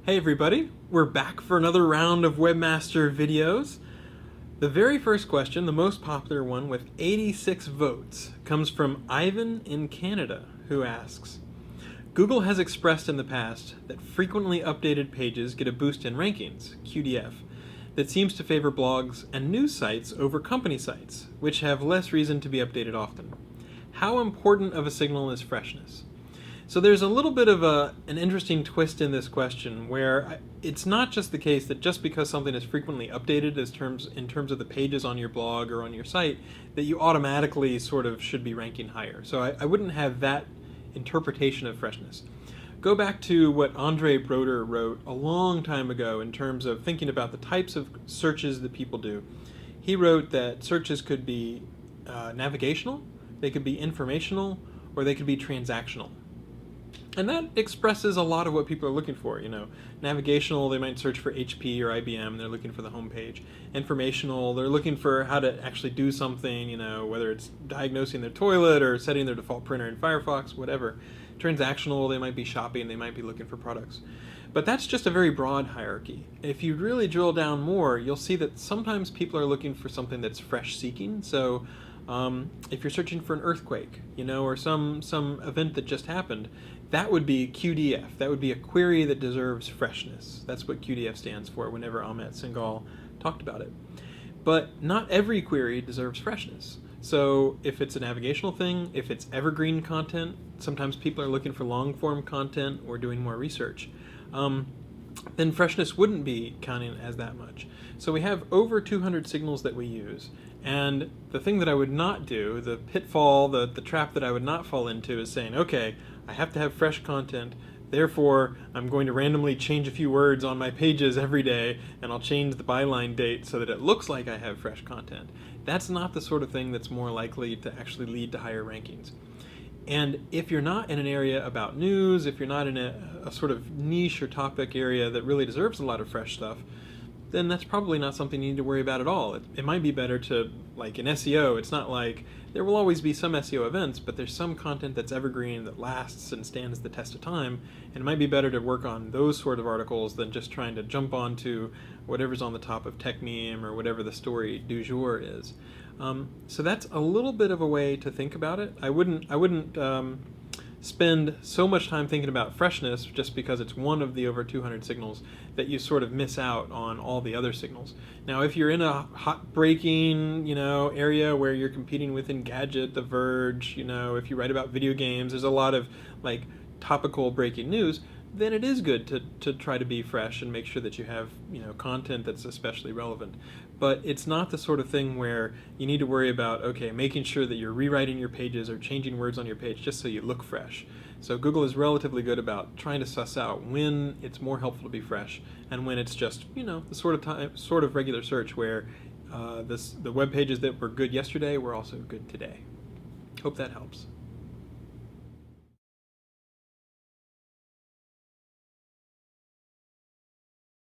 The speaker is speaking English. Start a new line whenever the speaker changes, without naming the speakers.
Hey everybody, we're back for another round of Webmaster videos. The very first question, the most popular one with 86 votes, comes from Ivan in Canada, who asks, Google has expressed in the past that frequently updated pages get a boost in rankings, QDF, that seems to favor blogs and news sites over company sites, which have less reason to be updated often. How important of a signal is freshness? So there's a little bit of an interesting twist in this question where it's not just the case that just because something is frequently updated in terms of the pages on your blog or on your site, that you automatically sort of should be ranking higher. So I wouldn't have that interpretation of freshness. Go back to what Andre Broder wrote a long time ago in terms of thinking about the types of searches that people do. He wrote that searches could be navigational, they could be informational, or they could be transactional. And that expresses a lot of what people are looking for. Navigational, they might search for HP or IBM, they're looking for the home page. Informational, they're looking for how to actually do something, whether it's diagnosing their toilet or setting their default printer in Firefox, whatever. Transactional, they might be shopping, they might be looking for products. But that's just a very broad hierarchy. If you really drill down more, you'll see that sometimes people are looking for something that's fresh seeking. So if you're searching for an earthquake, or some event that just happened, that would be QDF. That would be a query that deserves freshness. That's what QDF stands for whenever Amit Singhal talked about it. But not every query deserves freshness. So if it's a navigational thing, if it's evergreen content, sometimes people are looking for long-form content or doing more research, then freshness wouldn't be counting as that much. So we have over 200 signals that we use. And the thing that I would not do, the pitfall, the trap that I would not fall into is saying, okay, I have to have fresh content, therefore I'm going to randomly change a few words on my pages every day, and I'll change the byline date so that it looks like I have fresh content. That's not the sort of thing that's more likely to actually lead to higher rankings. And if you're not in an area about news, if you're not in a sort of niche or topic area that really deserves a lot of fresh stuff, then that's probably not something you need to worry about at all. It might be better to, like in SEO, it's not like there will always be some SEO events, but there's some content that's evergreen, that lasts and stands the test of time, and it might be better to work on those sort of articles than just trying to jump onto whatever's on the top of TechMeme or whatever the story du jour is. So that's a little bit of a way to think about it. I wouldn't spend so much time thinking about freshness just because it's one of the over 200 signals that you sort of miss out on all the other signals. Now, if you're in a hot breaking, area where you're competing with Engadget, The Verge, if you write about video games, there's a lot of like topical breaking news, then it is good to try to be fresh and make sure that you have, content that's especially relevant. But it's not the sort of thing where you need to worry about, okay, making sure that you're rewriting your pages or changing words on your page just so you look fresh. So Google is relatively good about trying to suss out when it's more helpful to be fresh and when it's just, the sort of regular search where the web pages that were good yesterday were also good today. Hope that helps.